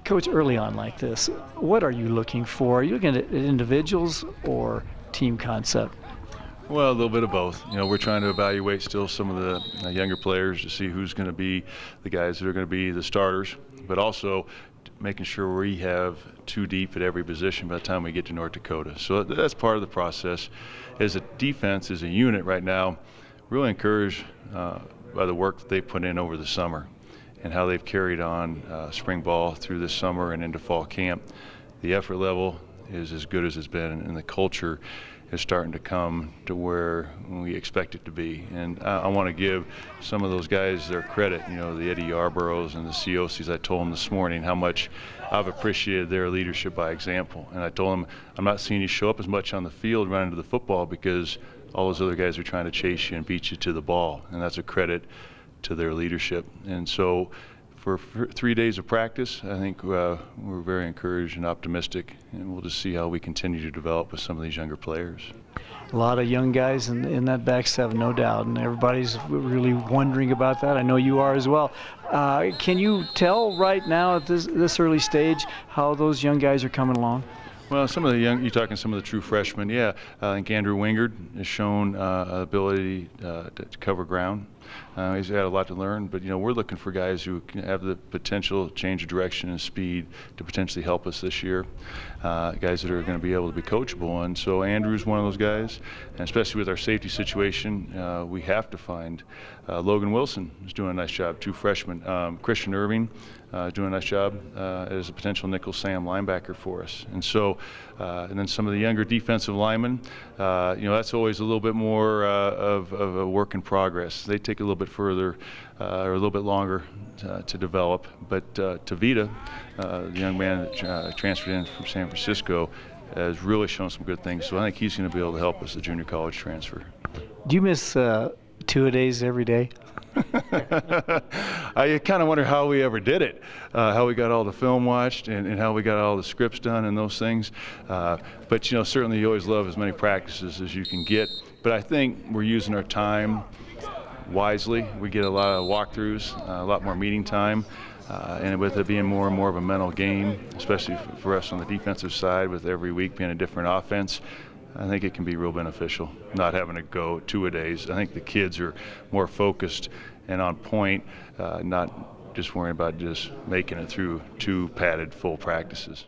Coach, early on like this, what are you looking for? Are you looking at individuals or team concept? Well, a little bit of both. We're trying to evaluate still some of the younger players to see who's going to be the guys that are going to be the starters, but also making sure we have two deep at every position by the time we get to North Dakota. So that's part of the process. As a defense, as a unit right now, really encouraged by the work that they put in over the summer and how they've carried on spring ball through this summer and into fall camp. The effort level is as good as it's been, and the culture is starting to come to where we expect it to be. And I want to give some of those guys their credit, the Eddie Yarboroughs and the COCs. I told them this morning how much I've appreciated their leadership by example. And I told them, I'm not seeing you show up as much on the field running to the football because all those other guys are trying to chase you and beat you to the ball. And that's a credit to their leadership. And so for 3 days of practice, I think we're very encouraged and optimistic, and we'll just see how we continue to develop with some of these younger players. A lot of young guys in that back seven, no doubt, and everybody's really wondering about that. I know you are as well. Can you tell right now at this early stage how those young guys are coming along? Well, some of the young, you're talking some of the true freshmen, yeah. I think Andrew Wingard has shown ability to cover ground. He's had a lot to learn, but we're looking for guys who can have the potential change of direction and speed to potentially help us this year. Guys that are going to be able to be coachable, and so Andrew's one of those guys. And especially with our safety situation, we have to find Logan Wilson is doing a nice job. Two freshmen, Christian Irving doing a nice job as a potential nickel Sam linebacker for us. And so, and then some of the younger defensive linemen, that's always a little bit more of a work in progress. They take a little bit further or a little bit longer to develop. But Tavita, the young man that transferred in from San Francisco, has really shown some good things. So I think he's going to be able to help us, the junior college transfer. Do you miss two-a-days every day? I kind of wonder how we ever did it, how we got all the film watched and how we got all the scripts done and those things. But certainly you always love as many practices as you can get. But I think we're using our time wisely. We get a lot of walkthroughs, a lot more meeting time. And with it being more and more of a mental game, especially for us on the defensive side, with every week being a different offense, I think it can be real beneficial, not having to go two-a-days. I think the kids are more focused and on point, not just worrying about just making it through two padded full practices.